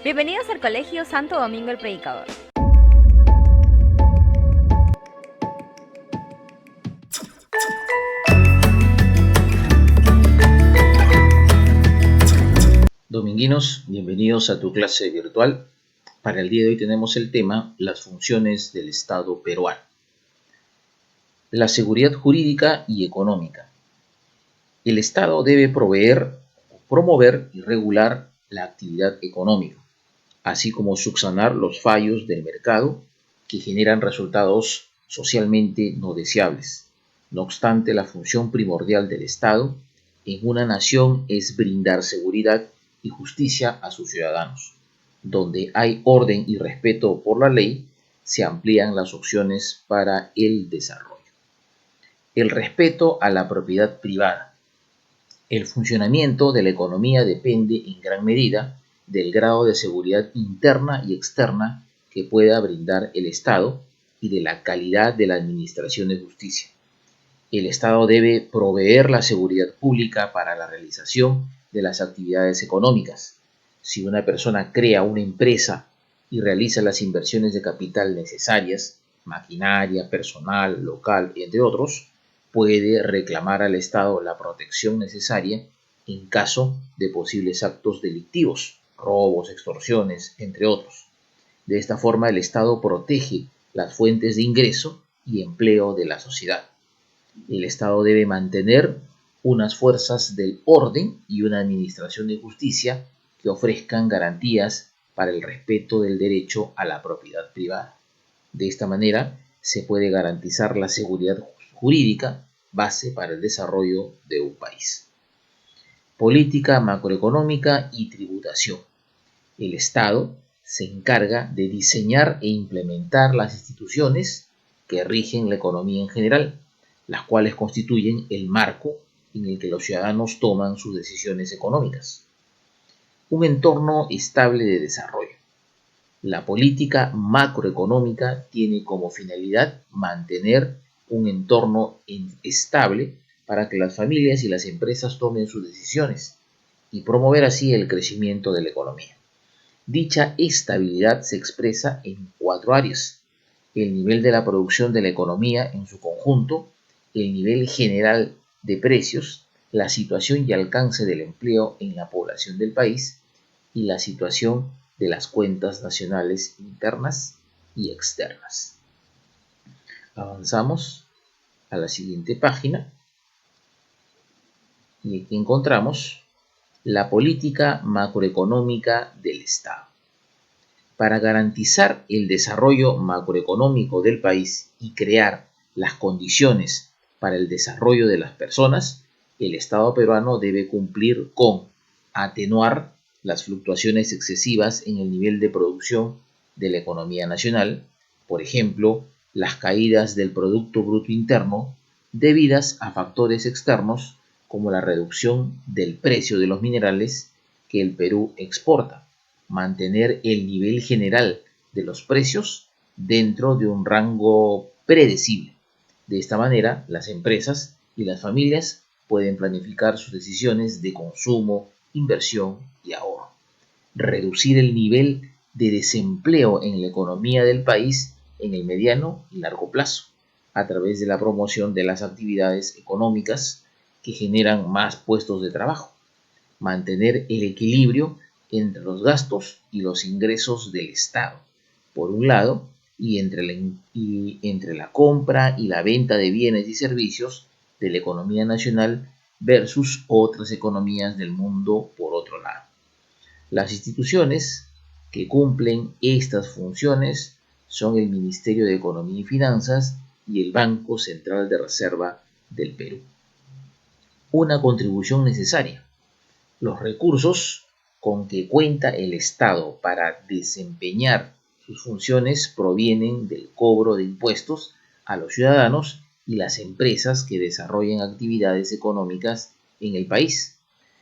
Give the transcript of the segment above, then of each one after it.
Bienvenidos al Colegio Santo Domingo el Predicador. Dominguinos, bienvenidos a tu clase virtual. Para el día de hoy tenemos el tema las funciones del Estado peruano. La seguridad jurídica y económica. El Estado debe proveer, promover y regular la actividad económica, así como subsanar los fallos del mercado que generan resultados socialmente no deseables. No obstante, la función primordial del Estado en una nación es brindar seguridad y justicia a sus ciudadanos. Donde hay orden y respeto por la ley, se amplían las opciones para el desarrollo. El respeto a la propiedad privada. El funcionamiento de la economía depende en gran medida del grado de seguridad interna y externa que pueda brindar el Estado y de la calidad de la administración de justicia. El Estado debe proveer la seguridad pública para la realización de las actividades económicas. Si una persona crea una empresa y realiza las inversiones de capital necesarias, maquinaria, personal, local, entre otros, puede reclamar al Estado la protección necesaria en caso de posibles actos delictivos, robos, extorsiones, entre otros. De esta forma, el Estado protege las fuentes de ingreso y empleo de la sociedad. El Estado debe mantener unas fuerzas del orden y una administración de justicia que ofrezcan garantías para el respeto del derecho a la propiedad privada. De esta manera se puede garantizar la seguridad jurídica, base para el desarrollo de un país. Política macroeconómica y tributación. El Estado se encarga de diseñar e implementar las instituciones que rigen la economía en general, las cuales constituyen el marco en el que los ciudadanos toman sus decisiones económicas. Un entorno estable de desarrollo. La política macroeconómica tiene como finalidad mantener un entorno estable para que las familias y las empresas tomen sus decisiones y promover así el crecimiento de la economía. Dicha estabilidad se expresa en 4 áreas: el nivel de la producción de la economía en su conjunto, el nivel general de precios, la situación y alcance del empleo en la población del país y la situación de las cuentas nacionales internas y externas. Avanzamos a la siguiente página y aquí encontramos la política macroeconómica del Estado. Para garantizar el desarrollo macroeconómico del país y crear las condiciones para el desarrollo de las personas, el Estado peruano debe cumplir con atenuar las fluctuaciones excesivas en el nivel de producción de la economía nacional, por ejemplo, las caídas del Producto Bruto Interno debidas a factores externos como la reducción del precio de los minerales que el Perú exporta, mantener el nivel general de los precios dentro de un rango predecible. De esta manera, las empresas y las familias pueden planificar sus decisiones de consumo, inversión y ahorro. Reducir el nivel de desempleo en la economía del país en el mediano y largo plazo, a través de la promoción de las actividades económicas que generan más puestos de trabajo. Mantener el equilibrio entre los gastos y los ingresos del Estado, por un lado, y entre la compra y la venta de bienes y servicios de la economía nacional versus otras economías del mundo, por otro lado. Las instituciones que cumplen estas funciones son el Ministerio de Economía y Finanzas y el Banco Central de Reserva del Perú. Una contribución necesaria. Los recursos con que cuenta el Estado para desempeñar sus funciones provienen del cobro de impuestos a los ciudadanos y las empresas que desarrollan actividades económicas en el país.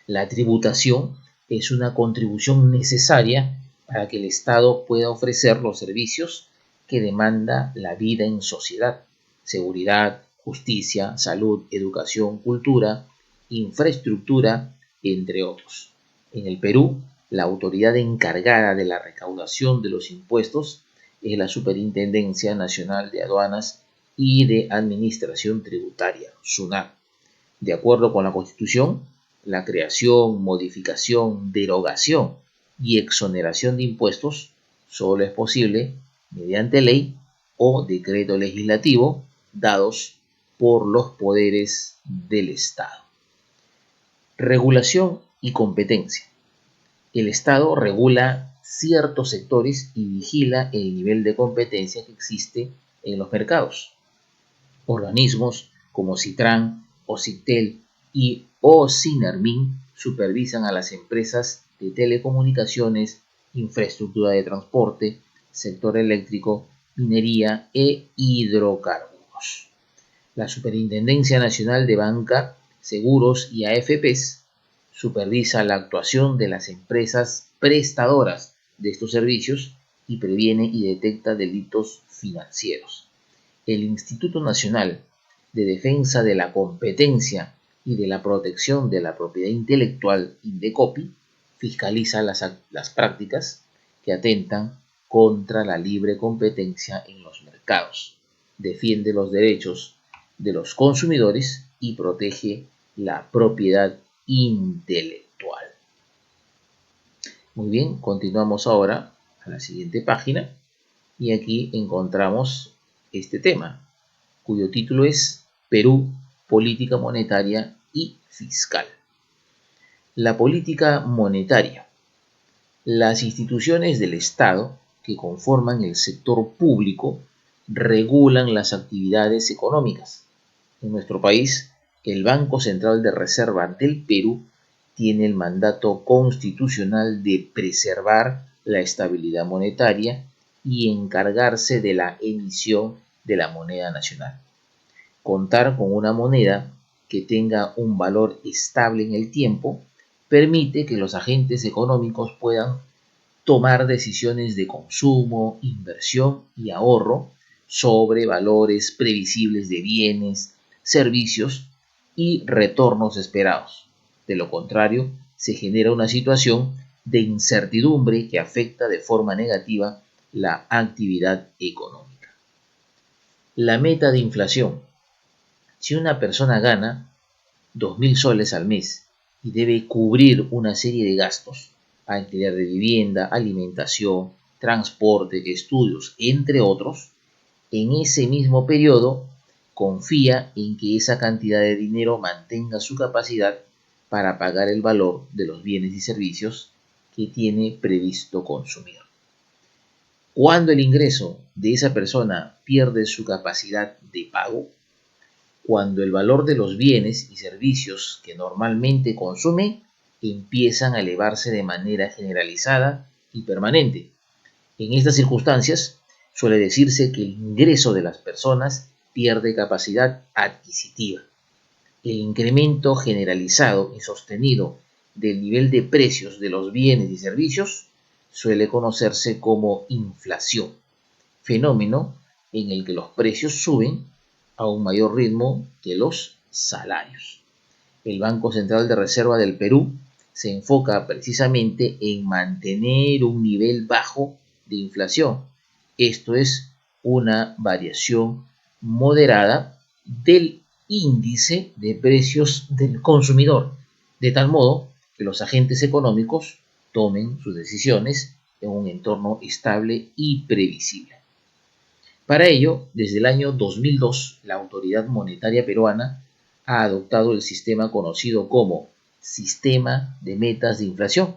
La tributación es una contribución necesaria para que el Estado pueda ofrecer los servicios que demanda la vida en sociedad: seguridad, justicia, salud, educación, cultura, infraestructura, entre otros. En el Perú, La autoridad encargada de la recaudación de los impuestos es la Superintendencia Nacional de Aduanas y de Administración Tributaria, SUNAT. De acuerdo con la Constitución, la creación, modificación, derogación y exoneración de impuestos solo es posible mediante ley o decreto legislativo dados por los poderes del Estado. Regulación y competencia. El Estado regula ciertos sectores y vigila el nivel de competencia que existe en los mercados. Organismos como Citran, Ociptel y Ocinermin supervisan a las empresas de telecomunicaciones, infraestructura de transporte, sector eléctrico, minería e hidrocarburos. La Superintendencia Nacional de Banca, Seguros y AFPs supervisa la actuación de las empresas prestadoras de estos servicios y previene y detecta delitos financieros. El Instituto Nacional de Defensa de la Competencia y de la Protección de la Propiedad Intelectual, INDECOPI, fiscaliza las prácticas que atentan contra la libre competencia en los mercados, defiende los derechos de los consumidores y protege la propiedad intelectual. Muy bien, continuamos ahora a la siguiente página y aquí encontramos este tema, cuyo título es Perú, política monetaria y fiscal. La política monetaria. Las instituciones del Estado que conforman el sector público regulan las actividades económicas. En nuestro país, el Banco Central de Reserva del Perú tiene el mandato constitucional de preservar la estabilidad monetaria y encargarse de la emisión de la moneda nacional. Contar con una moneda que tenga un valor estable en el tiempo permite que los agentes económicos puedan tomar decisiones de consumo, inversión y ahorro sobre valores previsibles de bienes, servicios y retornos esperados. De lo contrario, se genera una situación de incertidumbre que afecta de forma negativa la actividad económica. La meta de inflación. Si una persona gana 2.000 soles al mes y debe cubrir una serie de gastos, alquiler de vivienda, alimentación, transporte, estudios, entre otros, en ese mismo periodo confía en que esa cantidad de dinero mantenga su capacidad para pagar el valor de los bienes y servicios que tiene previsto consumir. Cuando el ingreso de esa persona pierde su capacidad de pago, cuando el valor de los bienes y servicios que normalmente consume empiezan a elevarse de manera generalizada y permanente. En estas circunstancias, suele decirse que el ingreso de las personas pierde capacidad adquisitiva. El incremento generalizado y sostenido del nivel de precios de los bienes y servicios suele conocerse como inflación, fenómeno en el que los precios suben a un mayor ritmo que los salarios. El Banco Central de Reserva del Perú se enfoca precisamente en mantener un nivel bajo de inflación. Esto es una variación moderada del índice de precios del consumidor, de tal modo que los agentes económicos tomen sus decisiones en un entorno estable y previsible. Para ello, desde el año 2002, la Autoridad Monetaria Peruana ha adoptado el sistema conocido como Sistema de Metas de Inflación,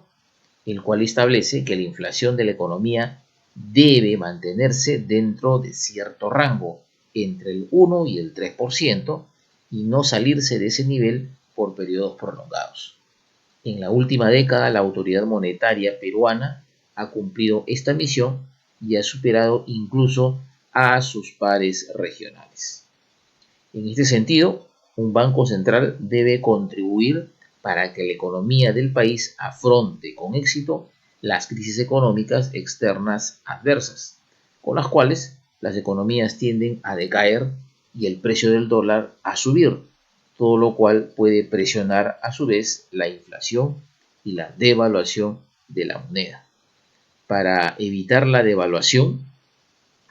el cual establece que la inflación de la economía debe mantenerse dentro de cierto rango, entre el 1 y el 3%, y no salirse de ese nivel por periodos prolongados. En la última década, la Autoridad Monetaria Peruana ha cumplido esta misión y ha superado incluso a sus pares regionales. En este sentido, un banco central debe contribuir para que la economía del país afronte con éxito las crisis económicas externas adversas, con las cuales las economías tienden a decaer y el precio del dólar a subir, todo lo cual puede presionar a su vez la inflación y la devaluación de la moneda. Para evitar la devaluación,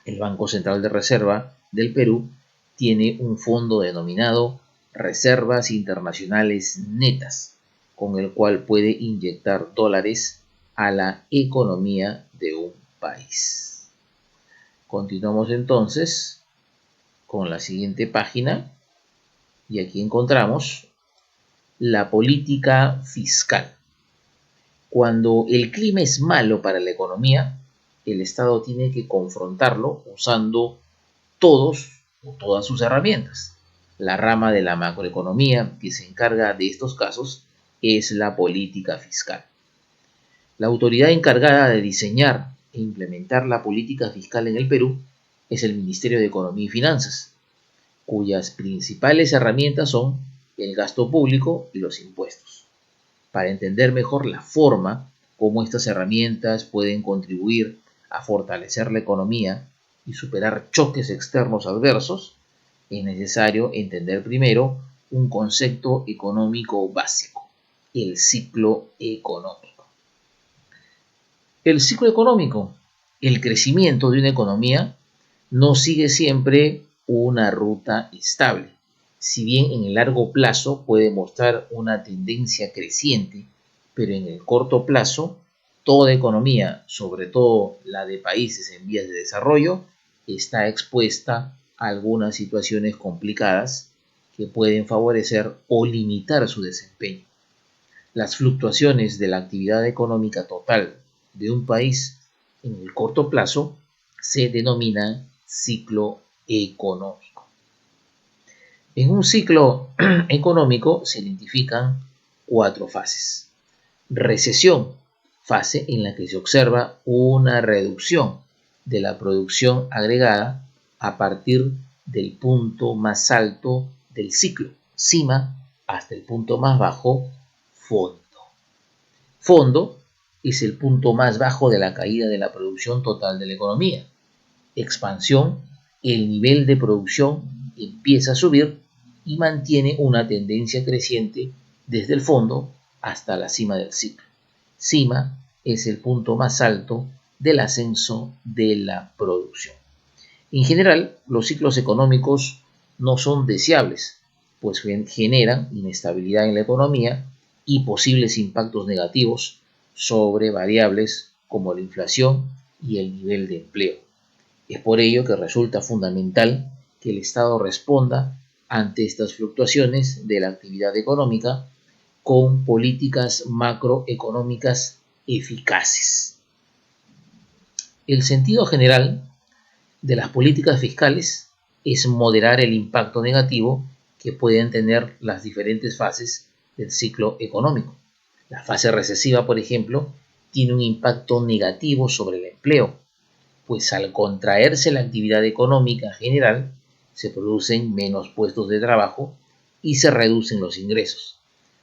el Banco Central de Reserva del Perú tiene un fondo denominado Reservas Internacionales Netas, con el cual puede inyectar dólares a la economía de un país. Continuamos entonces con la siguiente página y aquí encontramos la política fiscal. Cuando el clima es malo para la economía, el Estado tiene que confrontarlo usando todas sus herramientas. La rama de la macroeconomía que se encarga de estos casos es la política fiscal. La autoridad encargada de diseñar e implementar la política fiscal en el Perú es el Ministerio de Economía y Finanzas, cuyas principales herramientas son el gasto público y los impuestos. Para entender mejor la forma como estas herramientas pueden contribuir a fortalecer la economía y superar choques externos adversos, es necesario entender primero un concepto económico básico, el ciclo económico. El ciclo económico, el crecimiento de una economía, no sigue siempre una ruta estable. Si bien en el largo plazo puede mostrar una tendencia creciente, pero en el corto plazo, toda economía, sobre todo la de países en vías de desarrollo, está expuesta a algunas situaciones complicadas que pueden favorecer o limitar su desempeño. Las fluctuaciones de la actividad económica total de un país en el corto plazo se denominan ciclo económico. En un ciclo económico se identifican 4 fases. Recesión, fase en la que se observa una reducción de la producción agregada a partir del punto más alto del ciclo, cima, hasta el punto más bajo, fondo. Fondo es el punto más bajo de la caída de la producción total de la economía. Expansión, el nivel de producción empieza a subir y mantiene una tendencia creciente desde el fondo hasta la cima del ciclo. Cima es el punto más alto del ascenso de la producción. En general, los ciclos económicos no son deseables, pues generan inestabilidad en la economía y posibles impactos negativos sobre variables como la inflación y el nivel de empleo. Es por ello que resulta fundamental que el Estado responda ante estas fluctuaciones de la actividad económica con políticas macroeconómicas eficaces. El sentido general de las políticas fiscales es moderar el impacto negativo que pueden tener las diferentes fases del ciclo económico. La fase recesiva, por ejemplo, tiene un impacto negativo sobre el empleo, pues al contraerse la actividad económica general, se producen menos puestos de trabajo y se reducen los ingresos,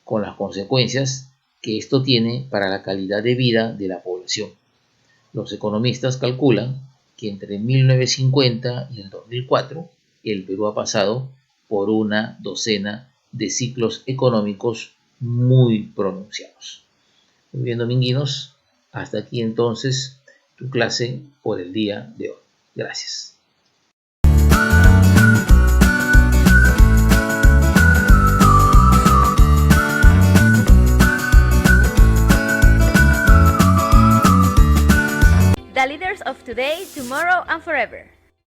con las consecuencias que esto tiene para la calidad de vida de la población. Los economistas calculan que entre 1950 y el 2004 el Perú ha pasado por una docena de ciclos económicos muy pronunciados. Muy bien, dominguinos, hasta aquí entonces tu clase por el día de hoy. Gracias. The leaders of today, tomorrow, and forever.